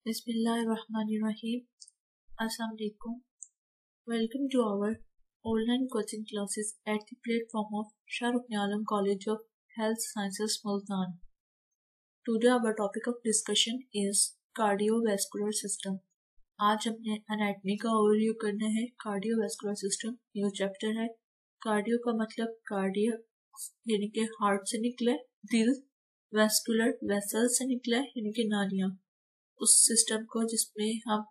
Bismillahirrahmanirrahim. Assalamu alaikum. Welcome to our online coaching classes at the platform of Shahrukh Alam College of Health Sciences, Multan. Today our topic of discussion is cardiovascular system. आज हमने anatomy का overview करना है। Cardiovascular system new chapter है। Cardio का मतलब cardia यानी कि हार्ट से निकला, दिल, वैस्कुलर वेसल से निकला यानी कि नालियां, उस सिस्टम को जिसमें हम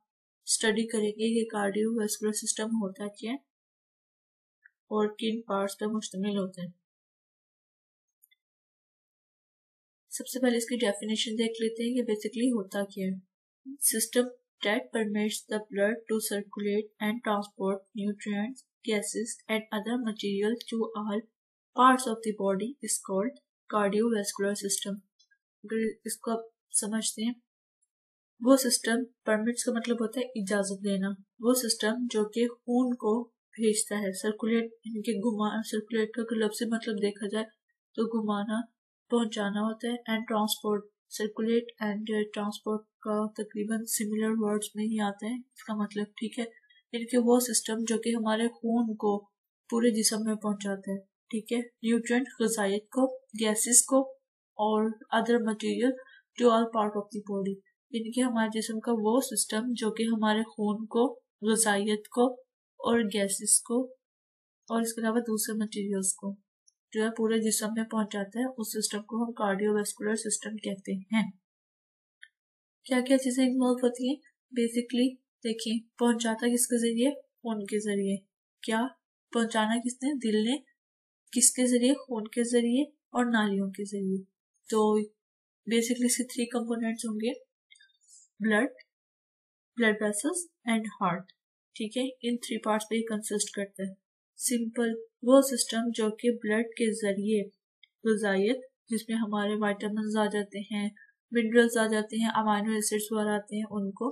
स्टडी करेंगे कि कार्डियोवैस्कुलर सिस्टम होता क्या है और किन पार्ट्स पर मुश्तमिल होते हैं। सबसे पहले इसकी डेफिनेशन देख लेते हैं कि बेसिकली होता क्या है। System that permits the blood to circulate and transport nutrients, gases and other material to all parts of the body is called cardiovascular system। अगर इसको आप समझते हैं, वो सिस्टम, परमिट्स का मतलब होता है इजाजत देना, वो सिस्टम जो कि खून को भेजता है, सर्कुलेट यानी कि घुमाना, सर्कुलेट का लफ्ज़ी मतलब देखा जाए तो घुमाना, पहुंचाना होता है, and transport, circulate and transport का तकरीबन सिमिलर वर्ड्स में ही आते हैं इसका मतलब, ठीक है। यानी कि वो सिस्टम जो कि हमारे खून को पूरे जिस्म में पहुंचाता है, ठीक है, न्यूट्रिएंट ग़िज़ाइयत को, गैसेस को और other material to all part of the body, यानी कि हमारे जिस्म का वो सिस्टम जो कि हमारे खून को, ग़िज़ाइयत को और गैसेस को और इसके अलावा दूसरे मटेरियल्स को जो है पूरे जिस्म में पहुंचाता है, उस सिस्टम को हम कार्डियोवैस्कुलर सिस्टम कहते हैं। क्या क्या चीजें इन्वॉल्व होती हैं बेसिकली देखिए। पहुंचाता किसके जरिए? खून के जरिए। क्या पहुंचाना किसने? दिल ने। किसके जरिए? खून के जरिए और नालियों के जरिए। तो बेसिकली इसके 3 कंपोनेंट्स होंगे, ब्लड वेसल्स एंड हार्ट, ठीक है। इन 3 पार्ट्स पे कंसिस्ट करता है। सिंपल वो सिस्टम जो कि ब्लड के जरिए ग़िज़ाइयत, जिसमें हमारे विटामिन्स आ जाते हैं, मिनरल्स आ जाते हैं, अमाइनो एसिड्स वगैरह आते हैं, उनको,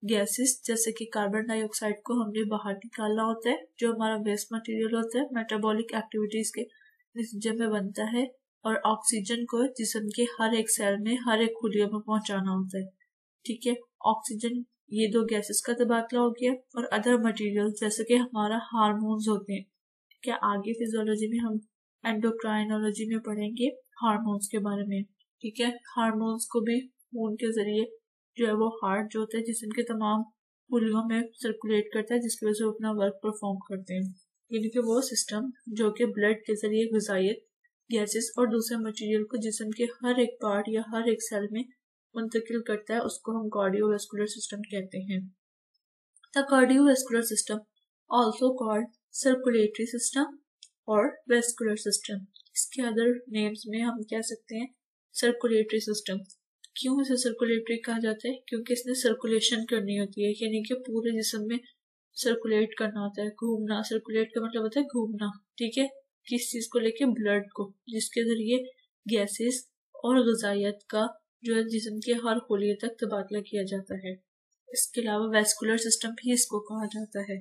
गैसेस जैसे कि कार्बन डाइऑक्साइड को हमने बाहर निकालना होता है, जो हमारा वेस्ट मटेरियल होता है मेटाबॉलिक एक्टिविटीज के नतीजे में बनता है, और ऑक्सीजन को जिस्म के हर एक सेल में, हर एक खुलियों में पहुंचाना होता है, ठीक है। ऑक्सीजन, ये 2 गैसेस का तबादला हो गया, और अदर मटेरियल जैसे कि हमारा हार्मोन्स होते हैं, क्या आगे फिजियोलॉजी में हम एंडोक्राइनोलॉजी में पढ़ेंगे हार्मोन्स के बारे में, ठीक है। हार्मोन्स को भी खून के जरिए जो है वो हार्ट जो होता है जिसम के तमाम खुलियों में सर्कुलेट करता है, जिसकी वजह से वो अपना वर्क परफॉर्म करते हैं। यानी कि वो सिस्टम जो कि ब्लड के जरिए ग़िज़ाइयत, गैसेस और दूसरे मटेरियल को जिसम के हर एक पार्ट या हर एक सेल में मुंतकिल करता है, उसको हम कार्डियोवैस्कुलर सिस्टम कहते हैं। The cardiovascular system also called circulatory system और वैस्कुलर सिस्टम। इसके अदर नेम्स में हम कह सकते हैं सर्कुलेटरी सिस्टम। क्यों इसे सर्कुलेटरी कहा जाता है? क्योंकि इसने सर्कुलेशन करनी होती है, यानी कि पूरे जिस्म में सर्कुलेट करना होता है, घूमना। सर्कुलेट का मतलब होता है घूमना, ठीक है। किस चीज को लेके? ब्लड को, जिसके जरिए गैसेस और ग़िज़ाइयत का जो है जिस्म के हर खुलिये तक तबादला किया जाता है। इसके अलावा वैस्कुलर सिस्टम भी इसको कहा जाता है।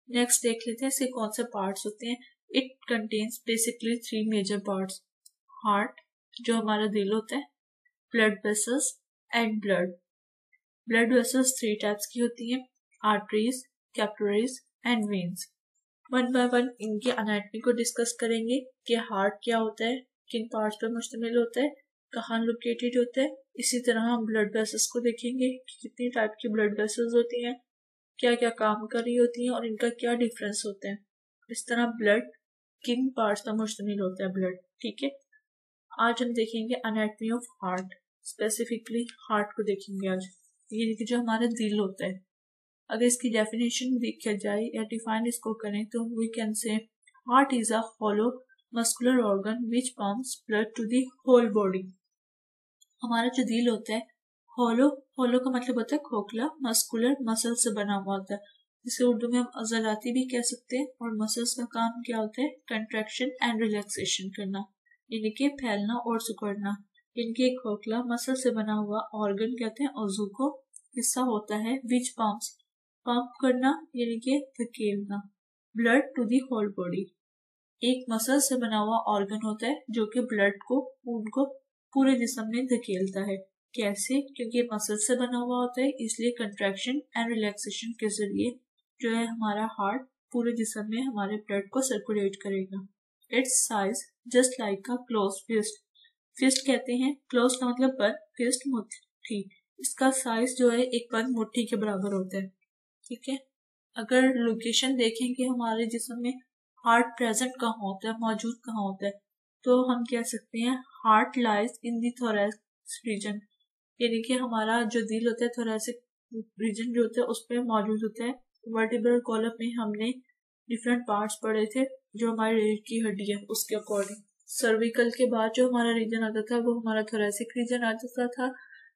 नेक्स्ट देख लेते हैं इसके कौन से पार्ट्स होते हैं। It contains basically 3 major parts. Heart जो हमारा दिल होता है, blood vessels and blood vessels 3 types की होती हैं, arteries, capillaries and veins. 1 by 1 इनकी एनाटॉमी को डिस्कस करेंगे कि हार्ट क्या होता है, किन पार्ट्स पर मुश्तमिल होता है, कहाँ लोकेटेड होता है। इसी तरह हम ब्लड वेसल्स को देखेंगे कि कितनी टाइप की ब्लड वेसल्स होती हैं, क्या क्या काम कर रही होती हैं और इनका क्या डिफरेंस होता है। इस तरह ब्लड किन पार्ट्स पर मुश्तमिल होता है ब्लड, ठीक है। आज हम देखेंगे anatomy of heart, specifically heart को देखेंगे आज, यानी कि जो हमारा दिल होता है। अगर इसकी डेफिनेशन देखा जाए या डिफाइन इसको करें तो we can say heart is a hollow muscular organ which pumps blood to the whole body. हमारा जो दिल होता है, होलो का मतलब होता है खोखला, मस्कुलर मसल से बना हुआ होता है, जिसे उर्दू में हम अज़लाती भी कह सकते हैं। और मसल्स का काम क्या होता है? कंट्रैक्शन एंड रिलैक्सेशन करना, यानी कि फैलना और सिकुड़ना। इनके एक खोखला मसल से बना हुआ ऑर्गन कहते हैं उज़ू को, हिस्सा होता है विच पंप्स, पंप करना यानी कि धकेलना, blood to the whole body. एक मसल से बना हुआ ऑर्गन होता है जो कि ब्लड को, खून को पूरे जिस्म में धकेलता है, कैसे? क्योंकि ये मसल से बना हुआ होता है, इसलिए कंट्रैक्शन एंड रिलैक्सेशन के जरिए जो है हमारा हार्ट पूरे जिस्म में हमारे ब्लड को सर्कुलेट करेगा। Its size just like a close fist. Fist कहते हैं, क्लोज का मतलब बंद, फिस्ट मुट्ठी। इसका साइज जो है एक बंद मुट्ठी के बराबर होता है। ठीक है, अगर लोकेशन देखेंगे हमारे जिस्म में हार्ट प्रेजेंट कहाँ होता है, मौजूद कहाँ होता है, तो हम कह सकते हैं heart lies in the thorax region. यानी कि हमारा जो दिल होता है थोरैसिक रीजन जो होता है उस पर मौजूद होता है। वर्टिब्रल कॉलम में हमने डिफरेंट पार्ट्स पढ़े थे जो हमारी रीढ़ की हड्डी है उसके अकॉर्डिंग। सर्विकल के बाद जो हमारा रीजन आता था वो हमारा थोरैसिक रीजन आता था।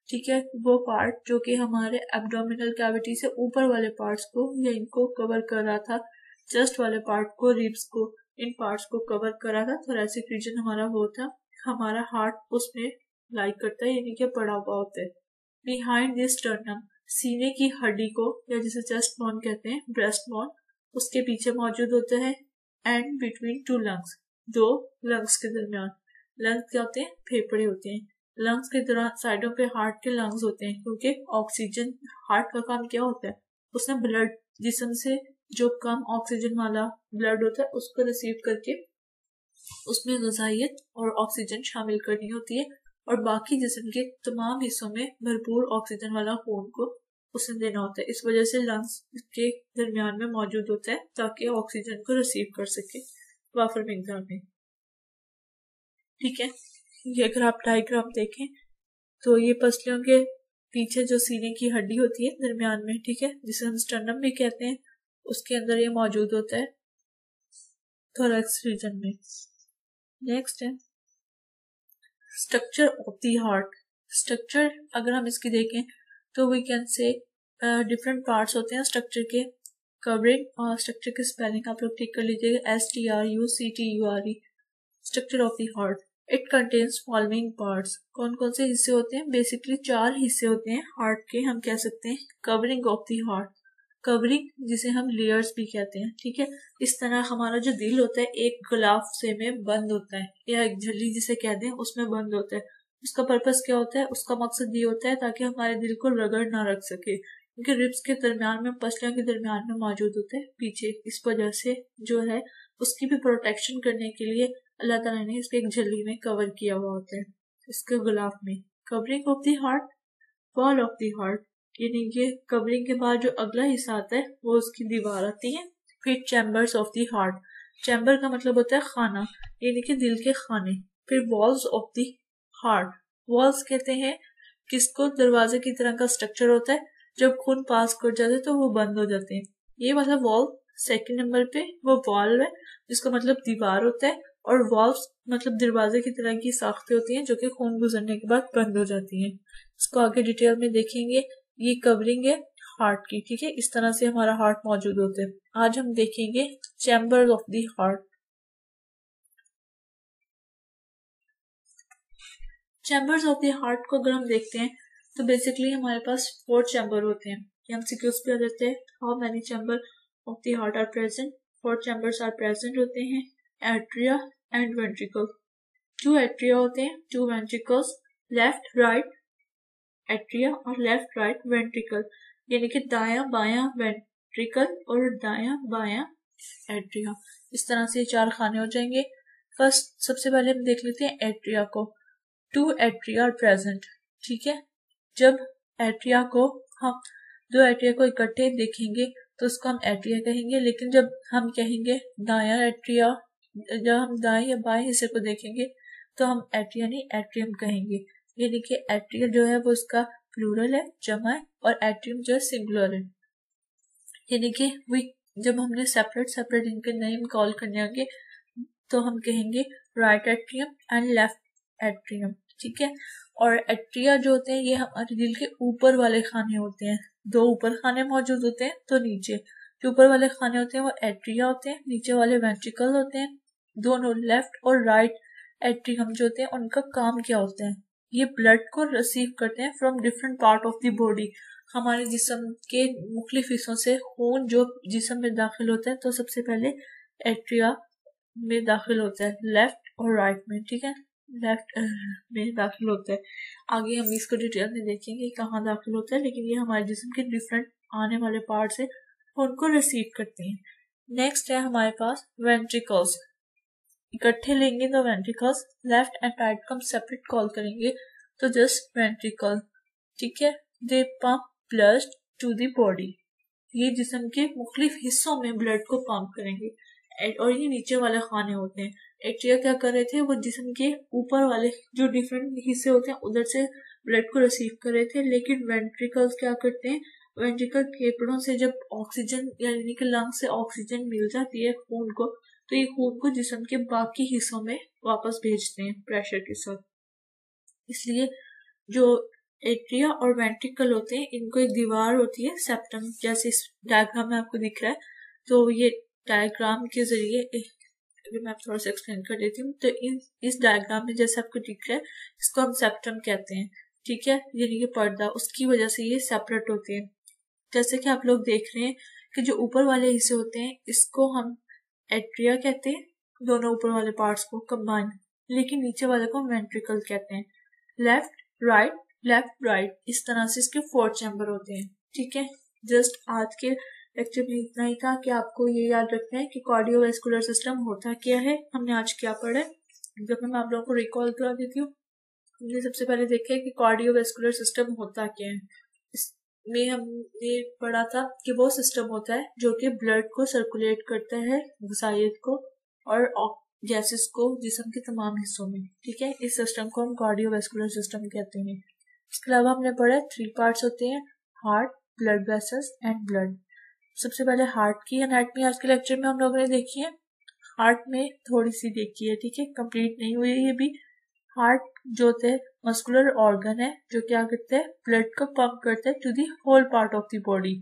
ठीक है, वो पार्ट जो कि हमारे एब्डोमिनल कैविटी से ऊपर वाले पार्ट्स को या इनको कवर कर रहा था, चेस्ट वाले पार्ट को, रिब्स को, इन पार्ट्स को कवर कर रहा था। थोरैसिक रीजन हमारा वो था। हमारा हार्ट उसमें लाइक करता है, यानी कि पड़ा हुआ होता है। बिहाइंड दिस स्टर्नम, सीने की हड्डी को या जिसे चेस्ट बोन कहते हैं, ब्रेस्ट बोन, उसके पीछे मौजूद होता है। एंड बिटवीन टू लंग्स, दो लंग्स के दरमियान। लंग्स क्या होते हैं? फेफड़े होते हैं। लंग्स के दौरान साइडों पे हार्ट के लंग्स होते हैं, क्योंकि ऑक्सीजन, हार्ट का काम क्या होता है, उसने ब्लड जिस्म से जो कम ऑक्सीजन वाला ब्लड होता है उसको रिसीव करके उसमें ग़िज़ाइयत और ऑक्सीजन शामिल करनी होती है, और बाकी जिस्म के तमाम हिस्सों में भरपूर ऑक्सीजन वाला खून को उसने देना होता है। इस वजह से लंग्स के दरमियान में मौजूद होता है ताकि ऑक्सीजन को रिसीव कर सके वाफर मिकदार में। ठीक है, ये अगर आप डायग्राम देखें तो ये पसलियों के पीछे जो सीने की हड्डी होती है दरमियान में, ठीक है, जिसे हम स्टर्नम भी कहते हैं, उसके अंदर ये मौजूद होता है थोरैक्स रीजन में। नेक्स्ट है structure of the heart. Structure अगर हम इसकी देखें तो we can say different parts होते हैं स्ट्रक्चर के। कवरिंग और स्ट्रक्चर की स्पेलिंग आप लोग ठीक कर लीजिएगा, STRUCTURE। Structure of the heart, it contains following parts. कौन कौन से हिस्से होते हैं? बेसिकली 4 हिस्से होते हैं हार्ट के। हम कह सकते हैं covering of the heart, covering जिसे हम लेयर्स भी कहते हैं। ठीक है, इस तरह हमारा जो दिल होता है एक गिलाफ से में बंद होता है, या एक झिल्ली जिसे कह दें उसमें बंद होता है। उसका पर्पस क्या होता है? उसका मकसद ये होता है ताकि हमारे दिल को रगड़ ना रख सके, क्योंकि रिब्स के दरमियान में, पसलियों के दरमियान में मौजूद होते हैं पीछे। इस वजह से जो है उसकी भी प्रोटेक्शन करने के लिए अल्लाह ताला ने इसको एक झिल्ली में कवर किया हुआ होता है, इसके गिलाफ में। Covering of the heart, wall of the heart, यानी कि कवरिंग के बाद जो अगला हिस्सा आता है वो उसकी दीवार आती है। फिर chambers of the heart, chamber का मतलब होता है खाना, यानी कि दिल के खाने। फिर walls of the heart, walls कहते हैं किसको? दरवाजे की तरह का स्ट्रक्चर होता है, जब खून पास कर जाते हैं तो वो बंद हो जाते हैं, ये मतलब वॉल। सेकंड नंबर पे वो वॉल्व है जिसका मतलब दीवार होता है, और वॉल्व्स मतलब दरवाजे की तरह की साख्तें होती हैं जो कि खून गुजरने के बाद बंद हो जाती हैं। इसको आगे डिटेल में देखेंगे। ये कवरिंग है हार्ट की। ठीक है, इस तरह से हमारा हार्ट मौजूद होता है। आज हम देखेंगे chamber of the heart. Chambers of the heart को अगर हम देखते हैं तो बेसिकली हमारे पास 4 चैम्बर होते हैं। ये हम सिक्योर्स पे आ जाते हैं। How many chamber of the heart are present? 4 chambers are present होते हैं। एट्रिया एंड वेंट्रिकल, 2 एट्रिया होते हैं, 2 वेंट्रिकल्स, लेफ्ट राइट एट्रिया और लेफ्ट राइट वेंट्रिकल, यानी कि दायां बायां वेंट्रिकल और दायां बायां एट्रिया। इस तरह से 4 खाने हो जाएंगे। फर्स्ट सबसे पहले हम देख लेते हैं एट्रिया को। 2 एट्रिया आर प्रेजेंट। ठीक है, जब एट्रिया को हम 2 एट्रिया को इकट्ठे देखेंगे तो उसको हम एट्रिया कहेंगे, लेकिन जब हम कहेंगे दायां एट्रिया, जब हम दाएं या बाएं हिस्से को देखेंगे तो हम एट्रिया नहीं एट्रियम कहेंगे, यानी कि एट्रिया जो है वो उसका प्लूरल है, जमा है, और एट्रियम जो है सिंगुलर है। यानी कि जब हमने सेपरेट इनके नेम कॉल करने होंगे तो हम कहेंगे right atrium and left atrium. ठीक है, और एट्रिया जो होते हैं ये हमारे दिल के ऊपर वाले खाने होते हैं। 2 ऊपर खाने मौजूद होते हैं, तो नीचे जो ऊपर वाले खाने होते हैं वो एट्रिया होते हैं, नीचे वाले वेंट्रिकल होते हैं। दोनों लेफ्ट और राइट एट्रियम जो होते हैं उनका काम क्या होता है? ये ब्लड को रिसीव करते हैं from different part of the body. हमारे जिस्म के मुख्तलिफ हिस्सों से खून जो जिस्म में दाखिल होता है तो सबसे पहले एट्रिया में दाखिल होता है, लेफ्ट और राइट में। ठीक है, लेफ्ट में दाखिल होता है। आगे हम इसको डिटेल में देखेंगे कहाँ दाखिल होता है, लेकिन ये हमारे जिस्म के डिफरेंट आने वाले पार्ट से उनको रिसीव करते हैं। नेक्स्ट है हमारे पास वेंट्रिकल्स। इकट्ठे लेंगे तो वेंट्रिकल्स, लेफ्ट एंड राइट को हम सेपरेट कॉल करेंगे तो जस्ट वेंट्रिकल, ठीक है। They pump blood to the body, ये जिस्म के मुख्तलिफ हिस्सों में ब्लड को पंप करेंगे। और ये नीचे वाले खाने होते हैं। एट्रिया क्या कर रहे थे, वो जिस्म के ऊपर वाले जो डिफरेंट हिस्से होते हैं उधर से ब्लड को रिसीव कर रहे थे, लेकिन वेंट्रिकल्स क्या करते हैं, वेंट्रिकल फेफड़ों से जब ऑक्सीजन यानी कि लंग से ऑक्सीजन मिल जाती है खून को, तो ये खून को जिस्म के बाकी हिस्सों में वापस भेजते हैं प्रेशर के साथ। इसलिए जो एट्रिया और वेंट्रिकल होते हैं इनको एक दीवार होती है सेप्टम, जैसे इस डायग्राम में आपको दिख रहा है। तो ये डायग्राम के जरिए अभी मैं थोड़ा सा एक्सप्लेन कर देती हूँ। तो इस डायग्राम में जैसे आपको दिख रहा है इसको हम सेप्टम कहते हैं, ठीक है, यानी कि पर्दा, उसकी वजह से ये सेपरेट होते हैं। जैसे कि आप लोग देख रहे हैं कि जो ऊपर वाले हिस्से होते हैं इसको हम एट्रिया कहते हैं, दोनों ऊपर वाले पार्ट्स को कंबाइन, लेकिन नीचे वाले को वेंट्रिकल कहते हैं। लेफ्ट राइट इस तरह से इसके 4 चैम्बर होते हैं, ठीक है। जस्ट आज के लेक्चर में इतना ही था कि आपको ये याद रखना है कि कार्डियोवैस्कुलर सिस्टम होता क्या है, हमने आज क्या पढ़ा है। जब मैं आप लोगों को रिकॉल करा देती हूँ, हमने सबसे पहले देखा है कि कार्डियोवैस्कुलर सिस्टम होता क्या है। इसमें हमने पढ़ा था कि वो सिस्टम होता है जो कि ब्लड को सर्कुलेट करता है, गसाइयत को और गैसेस को जिस्म के तमाम हिस्सों में, ठीक है। इस सिस्टम को हम कार्डियोवैस्कुलर सिस्टम कहते हैं। इसके अलावा हमने पढ़ा 3 पार्ट्स होते हैं, heart, blood vessels and blood. सबसे पहले हार्ट की एनाटमी आज के लेक्चर में हम लोगों ने देखी है, हार्ट में थोड़ी सी देखी है, ठीक है, कंप्लीट नहीं हुई है ये भी। हार्ट जो होता है मस्कुलर ऑर्गन है जो क्या करता है, ब्लड को पंप करता है to the whole part of the body.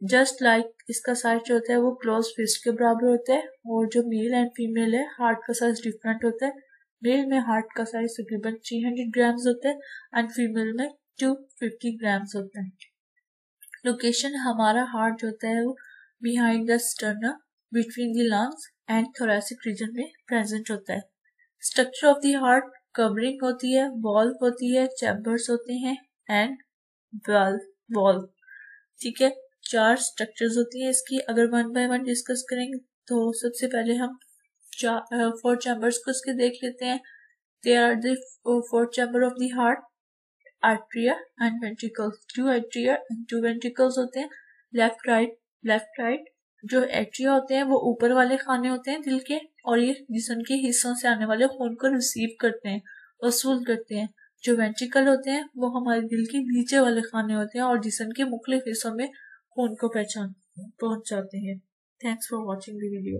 Just like इसका साइज जो होता है वो क्लोज फिस्ट के बराबर होता है। और जो मेल एंड फीमेल है हार्ट का साइज डिफरेंट होता है। मेल में हार्ट का साइज तकरीबन 300 ग्राम्स होता है एंड फीमेल में 250 ग्राम्स होता है। लोकेशन हमारा हार्ट जो होता है वो behind the sternum, between the lungs and thoracic region में प्रेजेंट होता है। Structure of the heart, covering होती है, वॉल्व होती है, चैम्बर्स होते हैं एंड वॉल्व, ठीक है। 4 स्ट्रक्चर्स होती हैं इसकी। अगर 1 बाय 1 डिस्कस करेंगे तो सबसे पहले हम 4 चैम्बर्स को इसके देख लेते हैं। They are the 4 chamber of the heart, atria and ventricles. 2 atria and 2 ventricles होते हैं। लेफ्ट राइट जो एट्रिया होते हैं वो ऊपर वाले खाने होते हैं दिल के, और ये जिस्म के हिस्सों से आने वाले खून को रिसीव करते हैं, वसूल करते हैं। जो वेंट्रिकल होते हैं वो हमारे दिल के नीचे वाले खाने होते हैं और जिस्म के मुख्तलिफ हिस्सों में खून को पहुंचाते हैं। Thanks for watching the video.